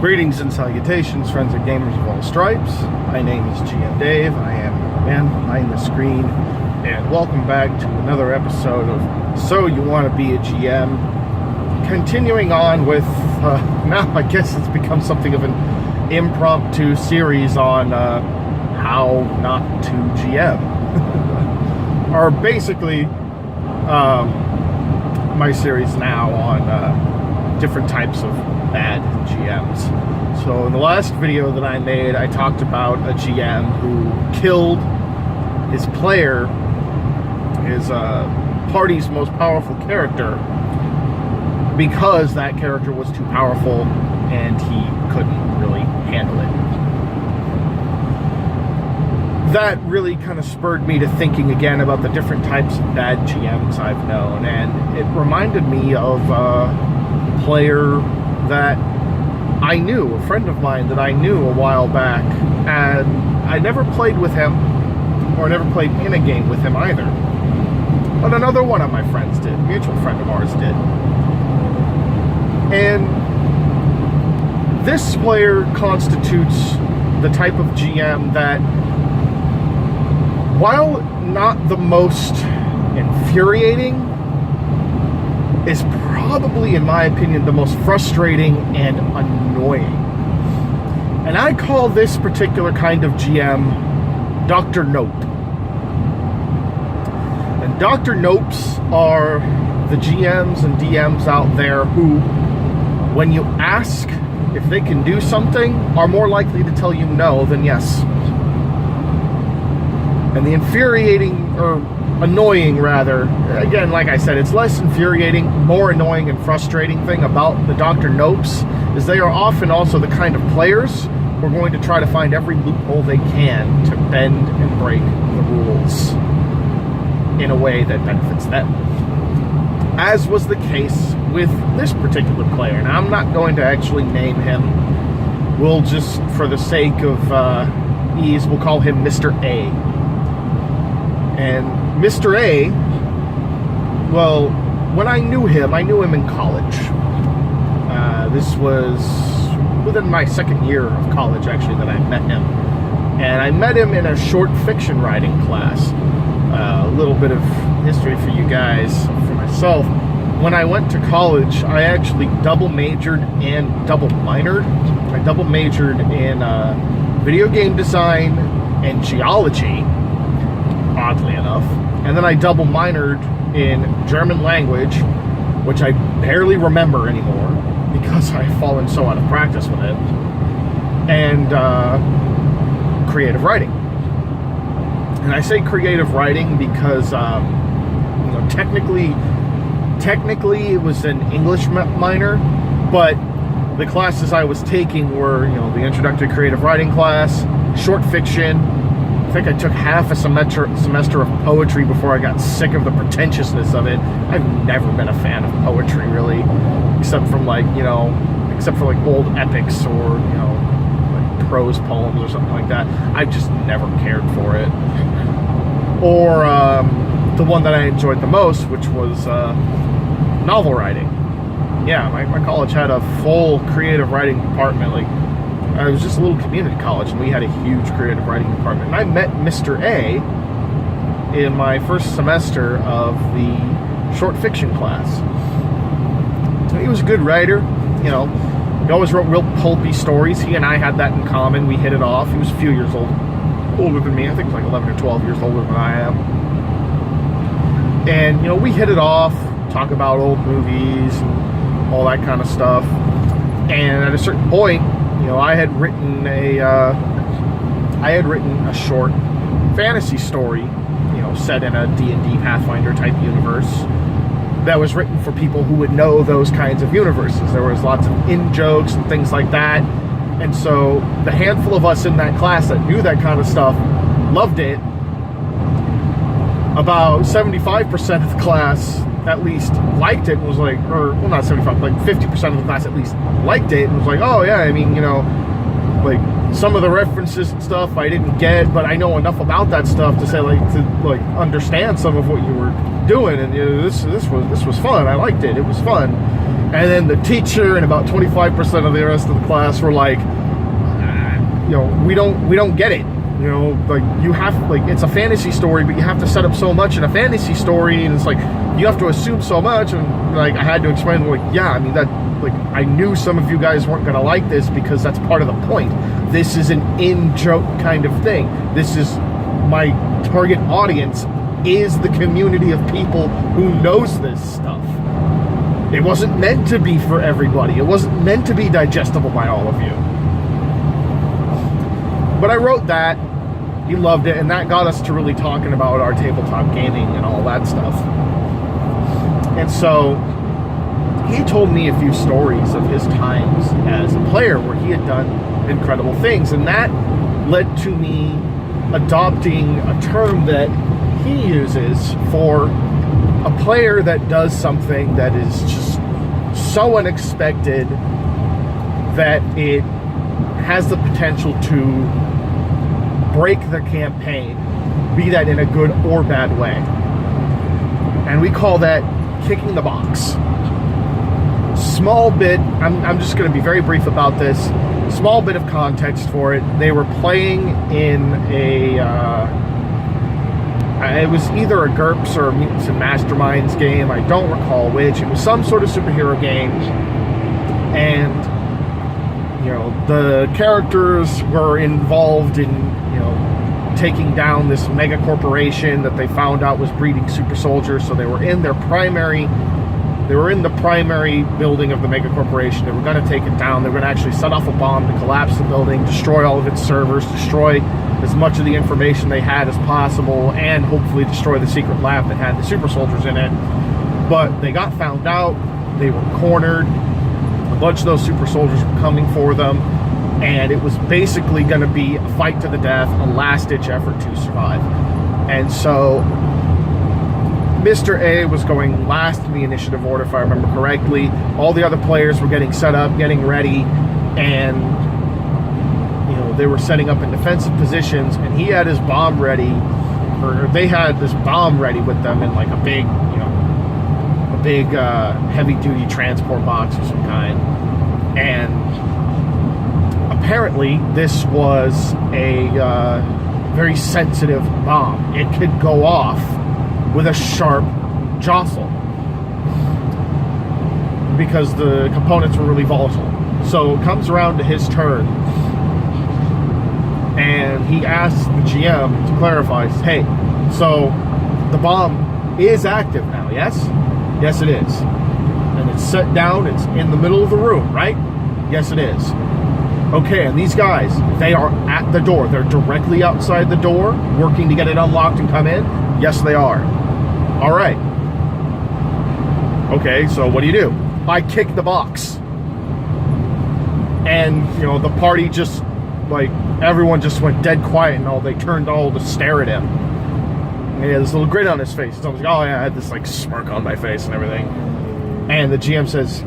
Greetings and salutations, friends and gamers of all stripes. My name is GM Dave. I am the man behind the screen, and welcome back to another episode of So You Want to Be a GM. Continuing on with, now I guess it's become something of an impromptu series on how not to GM. Or basically, my series now on different types of bad GMs. So in the last video that I made, I talked about a GM who killed his player, his party's most powerful character, because that character was too powerful and he couldn't really handle it. That really kind of spurred me to thinking again about the different types of bad GMs I've known, and it reminded me of a player that I knew, a friend of mine that I knew a while back, and I never played with him, or never played in a game with him either. But another one of my friends did, a mutual friend of ours did. And this player constitutes the type of GM that, while not the most infuriating, is probably, in my opinion, the most frustrating and annoying. And I call this particular kind of GM Dr. Nope. And Dr. Nopes are the GMs and DMs out there who, when you ask if they can do something, are more likely to tell you no than yes. And the infuriating, or annoying rather, again, like I said, it's less infuriating, more annoying and frustrating thing about the Dr. Nopes is they are often also the kind of players who are going to try to find every loophole they can to bend and break the rules in a way that benefits them. As was the case with this particular player. Now, I'm not going to actually name him. We'll just, for the sake of ease, we'll call him Mr. A. And Mr. A, well, when I knew him in college. This was within my second year of college, actually, that I met him. And I met him in a short fiction writing class. A little bit of history for you guys, for myself. When I went to college, I actually double majored and double minored. I double majored in video game design and geology, oddly enough. And then I double minored in German language, which I barely remember anymore because I've fallen so out of practice with it, and creative writing. And I say creative writing because, technically it was an English minor, but the classes I was taking were, the introductory creative writing class, short fiction. I think I took half a semester of poetry before I got sick of the pretentiousness of it. I've never been a fan of poetry, really, except for old epics or, like prose poems or something like that. I've just never cared for it. Or the one that I enjoyed the most, which was novel writing. Yeah, my college had a full creative writing department. It was just a little community college, and we had a huge creative writing department. And I met Mr. A in my first semester of the short fiction class. He was a good writer, He always wrote real pulpy stories. He and I had that in common. We hit it off. He was a few years older than me. I think he was like 11 or 12 years older than I am. And, we hit it off, talk about old movies and all that kind of stuff. And at a certain point, I had written a short fantasy story, set in a D&D Pathfinder type universe that was written for people who would know those kinds of universes. There was lots of in-jokes and things like that. And so the handful of us in that class that knew that kind of stuff loved it. About 75% of the class at least liked it and was like, not 75, like 50% of the class at least liked it and was like, oh yeah, like some of the references and stuff I didn't get, but I know enough about that stuff to say to understand some of what you were doing, and this was fun. I liked it. It was fun. And then the teacher and about 25% of the rest of the class were like, we don't get it. Like you have, like, it's a fantasy story, but you have to set up so much in a fantasy story, and it's like you have to assume so much. And like I had to explain, like, yeah, I mean that, like, I knew some of you guys weren't gonna like this because that's part of the point. This is an in-joke kind of thing. This is my target audience is the community of people who knows this stuff. It wasn't meant to be for everybody. It wasn't meant to be digestible by all of you. But I wrote that. He loved it, and that got us to really talking about our tabletop gaming and all that stuff. And so he told me a few stories of his times as a player where he had done incredible things, and that led to me adopting a term that he uses for a player that does something that is just so unexpected that it has the potential to break the campaign, be that in a good or bad way. And we call that kicking the box. Small bit, I'm just going to be very brief about this. Small bit of context for it. They were playing in it was either a GURPS or a Mutants and Masterminds game. I don't recall which. It was some sort of superhero game. And the characters were involved in, taking down this mega corporation that they found out was breeding super soldiers. So they were in the primary building of the mega corporation. They were going to take it down. They were going to actually set off a bomb to collapse the building, destroy all of its servers, destroy as much of the information they had as possible, and hopefully destroy the secret lab that had the super soldiers in it. But they got found out. They were cornered. A bunch of those super soldiers were coming for them, and it was basically going to be a fight to the death, a last-ditch effort to survive. And so Mr. A was going last in the initiative order, if I remember correctly. All the other players were getting set up, getting ready, and they were setting up in defensive positions, and he had his bomb ready, or they had this bomb ready with them in like a big heavy-duty transport box of some kind. And apparently this was a very sensitive bomb. It could go off with a sharp jostle because the components were really volatile. So it comes around to his turn, and he asks the GM to clarify, hey, so the bomb is active now, yes? Yes, it is. And it's set down, it's in the middle of the room, right? Yes, it is. Okay, and these guys, they are at the door. They're directly outside the door, working to get it unlocked and come in? Yes, they are. All right. Okay, so what do? I kick the box. And, the party just, like, everyone just went dead quiet, and they turned all to stare at him. And he had this little grin on his face. It's almost like, oh yeah, I had this, like, smirk on my face and everything. And the GM says,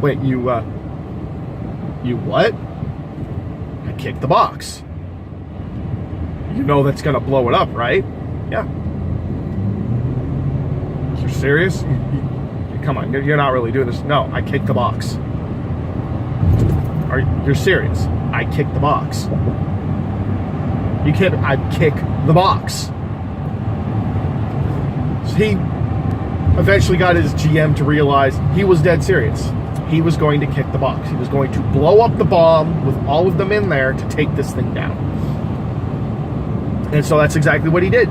wait, you what? I kicked the box. You know that's gonna blow it up, right? Yeah. You're serious? Come on, you're not really doing this. No, I kicked the box. You're serious? I kicked the box. You can't. I kick the box. So he eventually got his GM to realize he was dead serious. He was going to kick the box. He was going to blow up the bomb with all of them in there to take this thing down. And so that's exactly what he did.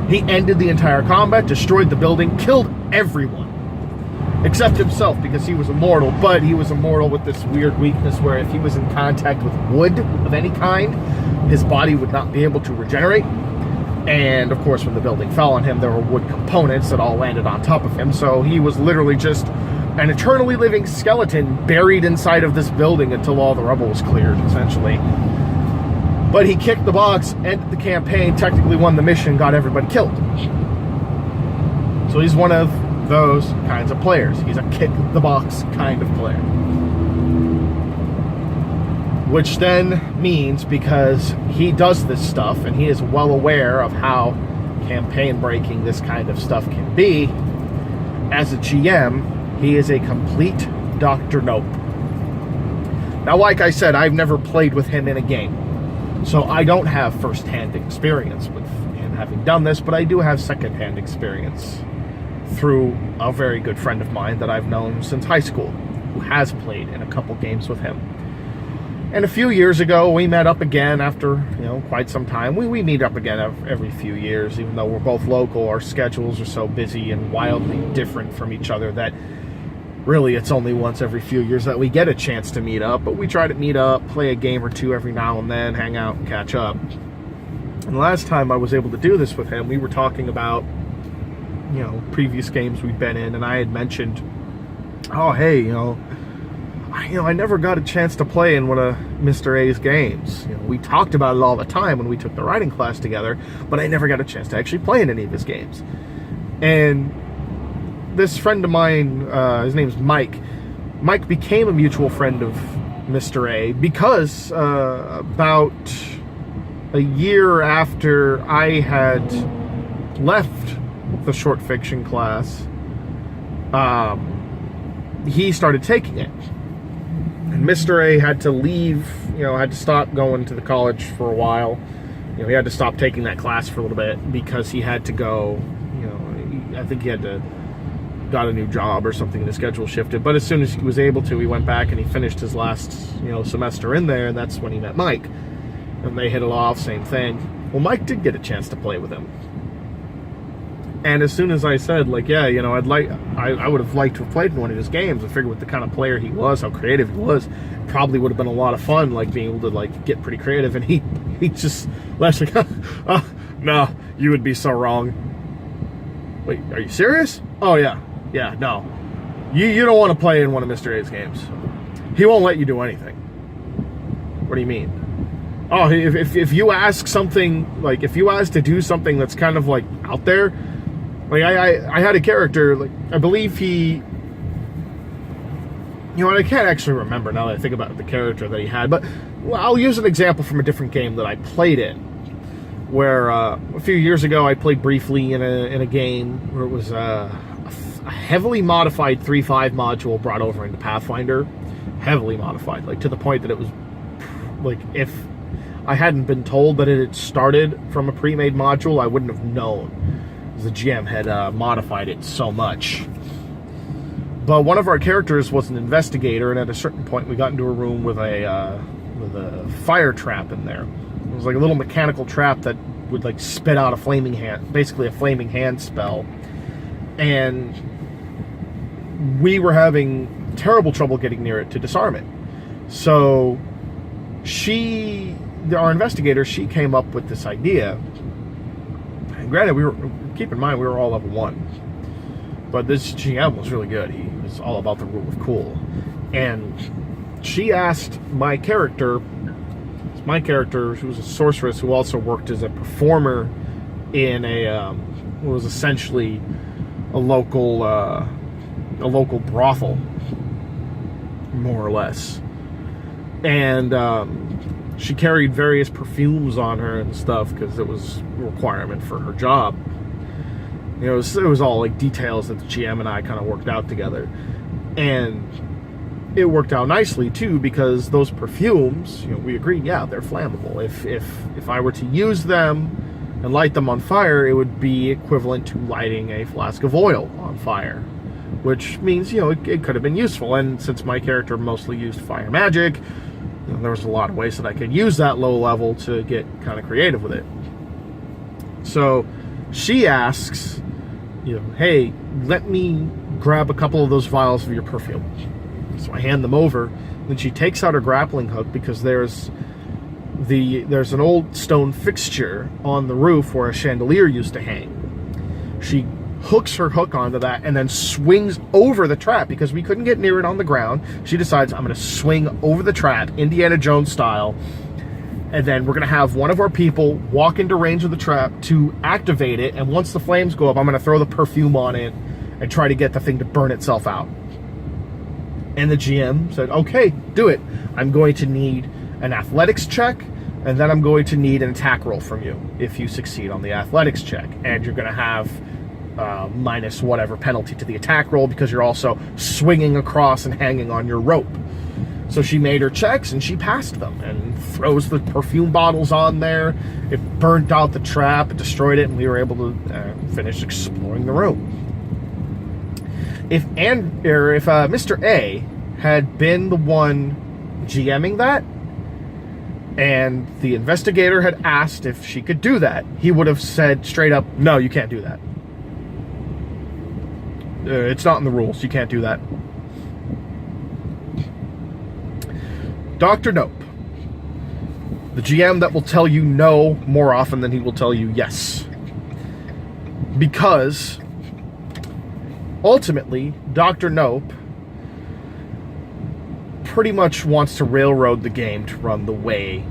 He ended the entire combat, destroyed the building, killed everyone. Except himself, because he was immortal. But he was immortal with this weird weakness where if he was in contact with wood of any kind, his body would not be able to regenerate. And, of course, when the building fell on him, there were wood components that all landed on top of him. So he was literally just an eternally living skeleton buried inside of this building until all the rubble was cleared, essentially. But he kicked the box, ended the campaign, technically won the mission, got everybody killed. So he's one of those kinds of players. He's a kick-the-box kind of player. Which then means, because he does this stuff, and he is well aware of how campaign breaking this kind of stuff can be, as a GM, He is a complete Dr. Nope. Now, like I said, I've never played with him in a game, so I don't have first-hand experience with him having done this, but I do have second-hand experience through a very good friend of mine that I've known since high school, who has played in a couple games with him. And a few years ago, we met up again after, quite some time. We meet up again every few years, even though we're both local. Our schedules are so busy and wildly different from each other that really it's only once every few years that we get a chance to meet up. But we try to meet up, play a game or two every now and then, hang out and catch up. And the last time I was able to do this with him, we were talking about, previous games we'd been in, and I had mentioned, oh, hey, I never got a chance to play in one of Mr. A's games. We talked about it all the time when we took the writing class together, but I never got a chance to actually play in any of his games. And this friend of mine, his name's Mike. Mike became a mutual friend of Mr. A because about a year after I had left the short fiction class, he started taking it. And Mr. A had to leave, had to stop going to the college for a while. He had to stop taking that class for a little bit because he had to go, I think he got a new job or something, and his schedule shifted. But as soon as he was able to, he went back and he finished his last, semester in there, and that's when he met Mike. And they hit it off, same thing. Well, Mike did get a chance to play with him. And as soon as I said, I would have liked to have played in one of his games, I figured with the kind of player he was, how creative he was, probably would have been a lot of fun, being able to, get pretty creative. And he just left oh, no, you would be so wrong. Wait, are you serious? Oh, yeah, no. You don't want to play in one of Mr. A's games. He won't let you do anything. What do you mean? Oh, if you ask something, if you ask to do something that's kind of, out there, I had a character, I believe he, I can't actually remember now that I think about the character that he had, but I'll use an example from a different game that I played in, where a few years ago I played briefly in a game where it was a heavily modified 3.5 module brought over into Pathfinder, heavily modified, to the point that it was, if I hadn't been told that it had started from a pre-made module, I wouldn't have known. The GM had modified it so much. But one of our characters was an investigator, and at a certain point we got into a room with a fire trap in there. It was a little mechanical trap that would spit out a flaming hand, basically a flaming hand spell. And we were having terrible trouble getting near it to disarm it. So our investigator, she came up with this idea. And granted, keep in mind, we were all level 1. But this GM was really good. He was all about the rule of cool. And she asked my character, who was a sorceress who also worked as a performer in what was essentially a local brothel, more or less. And she carried various perfumes on her and stuff because it was a requirement for her job. It was all details that the GM and I kind of worked out together. And it worked out nicely too, because those perfumes, we agreed, yeah, they're flammable. If I were to use them and light them on fire, it would be equivalent to lighting a flask of oil on fire, which means, it could have been useful. And since my character mostly used fire magic, there was a lot of ways that I could use that low level to get kind of creative with it. So she asks, hey, let me grab a couple of those vials of your perfume. So I hand them over. Then she takes out her grappling hook, because there's an old stone fixture on the roof where a chandelier used to hang. She hooks her hook onto that and then swings over the trap, because we couldn't get near it on the ground. She decides, I'm going to swing over the trap, Indiana Jones style, and then we're going to have one of our people walk into range of the trap to activate it, and once the flames go up, I'm going to throw the perfume on it and try to get the thing to burn itself out. And the GM said, okay, do it. I'm going to need an athletics check, and then I'm going to need an attack roll from you if you succeed on the athletics check. And you're going to have minus whatever penalty to the attack roll because you're also swinging across and hanging on your rope. So she made her checks and she passed them and throws the perfume bottles on there. It burnt out the trap, it destroyed it, and we were able to finish exploring the room. If Mr. A had been the one GMing that, and the investigator had asked if she could do that, he would have said straight up, no, you can't do that. It's not in the rules. You can't do that. Dr. Nope. The GM that will tell you no more often than he will tell you yes. Because ultimately, Dr. Nope pretty much wants to railroad the game to run the way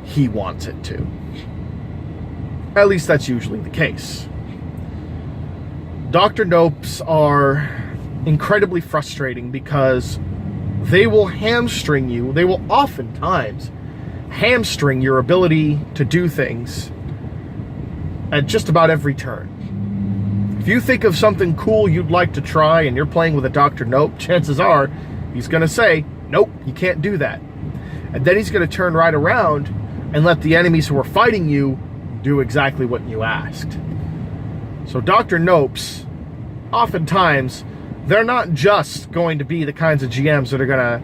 he wants it to. At least that's usually the case. Dr. Nopes are incredibly frustrating because they will hamstring you. They will oftentimes hamstring your ability to do things at just about every turn. If you think of something cool you'd like to try and you're playing with a Dr. Nope, chances are he's going to say, nope, you can't do that. And then he's going to turn right around and let the enemies who are fighting you do exactly what you asked. So Dr. Nopes, oftentimes, they're not just going to be the kinds of GMs that are going to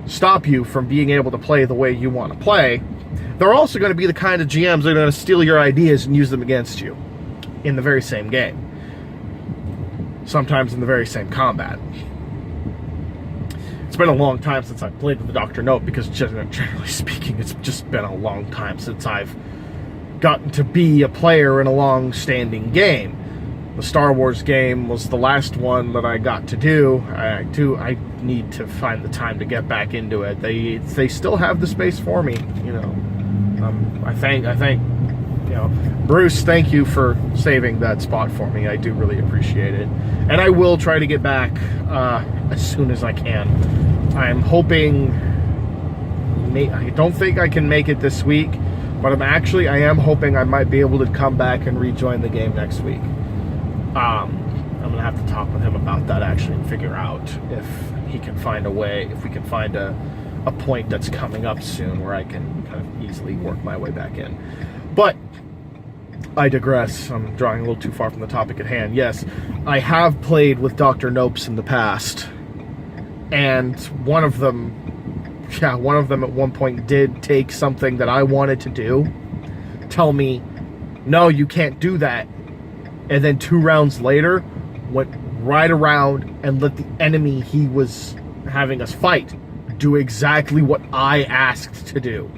stop you from being able to play the way you want to play. They're also going to be the kind of GMs that are going to steal your ideas and use them against you in the very same game. Sometimes in the very same combat. It's been a long time since I've played with the Dr. Nope because generally speaking, it's just been a long time since I've gotten to be a player in a long-standing game. The Star Wars game was the last one that I got to do. I need to find the time to get back into it. They still have the space for me, you know. I thank you know, Bruce, thank you for saving that spot for me. I do really appreciate it. And I will try to get back as soon as I can. I'm hoping, I don't think I can make it this week, but I am hoping I might be able to come back and rejoin the game next week. I'm going to have to talk with him about that actually and figure out if he can find a way, if we can find a point that's coming up soon where I can kind of easily work my way back in. But I digress. I'm drawing a little too far from the topic at hand. Yes, I have played with Dr. Nopes in the past, and one of them at one point did take something that I wanted to do, tell me, no, you can't do that, and then 2 rounds later went right around and let the enemy he was having us fight do exactly what I asked to do.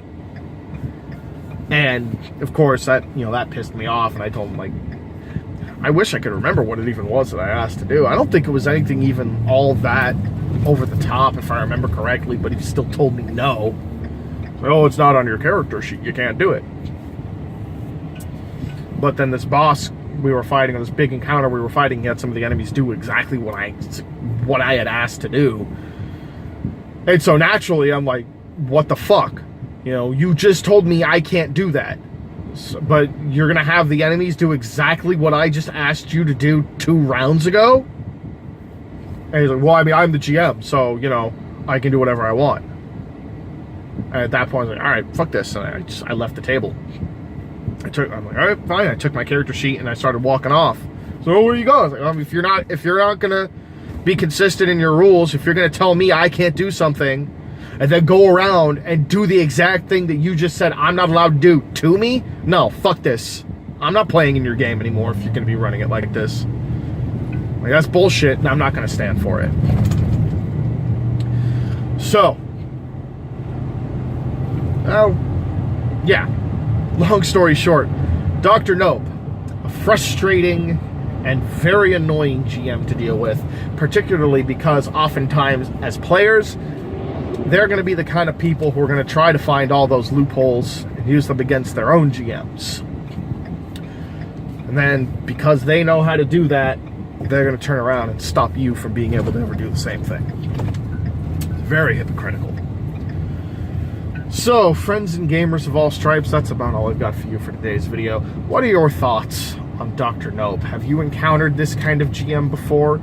And of course that pissed me off, and I told him, like, I wish I could remember what it even was that I asked to do. I don't think it was anything even all that over the top, if I remember correctly, but he still told me no. So, oh, it's not on your character sheet, you can't do it. But then this boss we were fighting, on this big encounter we were fighting, he had some of the enemies do exactly what I had asked to do. And so naturally I'm like, what the fuck? You just told me I can't do that. But you're going to have the enemies do exactly what I just asked you to do 2 rounds ago? And he's like, well, I mean, I'm the GM, so, I can do whatever I want. And at that point, I was like, all right, fuck this. And I left the table. I'm like, all right, fine. I took my character sheet and I started walking off. So where are you going? I was like, if you're not going to be consistent in your rules, if you're going to tell me I can't do something, and then go around and do the exact thing that you just said I'm not allowed to do to me, no, fuck this. I'm not playing in your game anymore if you're going to be running it like this. Like, that's bullshit, and I'm not going to stand for it. So, yeah, long story short, Dr. Nope, a frustrating and very annoying GM to deal with, particularly because oftentimes as players, they're going to be the kind of people who are going to try to find all those loopholes and use them against their own GMs. And then, because they know how to do that, they're going to turn around and stop you from being able to ever do the same thing. It's very hypocritical. So, friends and gamers of all stripes, that's about all I've got for you for today's video. What are your thoughts on Dr. Nope. Have you encountered this kind of GM before?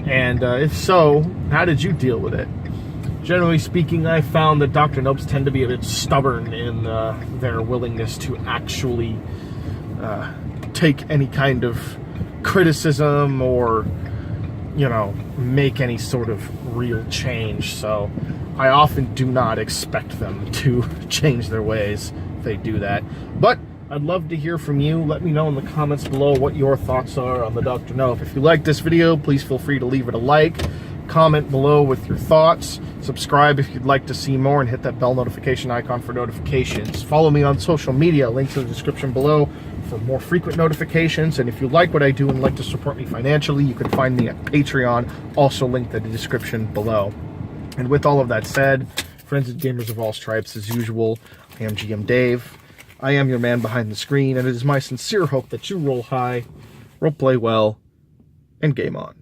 And if so, how did you deal with it? Generally speaking, I found that Dr. Nopes tend to be a bit stubborn in their willingness to actually take any kind of criticism or, you know, make any sort of real change. So I often do not expect them to change their ways if they do that. But I'd love to hear from you. Let me know in the comments below what your thoughts are on the Dr. Nope. If you like this video, please feel free to leave it a like. Comment below with your thoughts. Subscribe if you'd like to see more, and hit that bell notification icon for notifications. Follow me on social media, links in the description below for more frequent notifications. And if you like what I do and like to support me financially, you can find me at Patreon, also linked in the description below. And with all of that said, friends and gamers of all stripes, as usual, I am GM Dave. I am your man behind the screen, and it is my sincere hope that you roll high, roleplay well, and game on.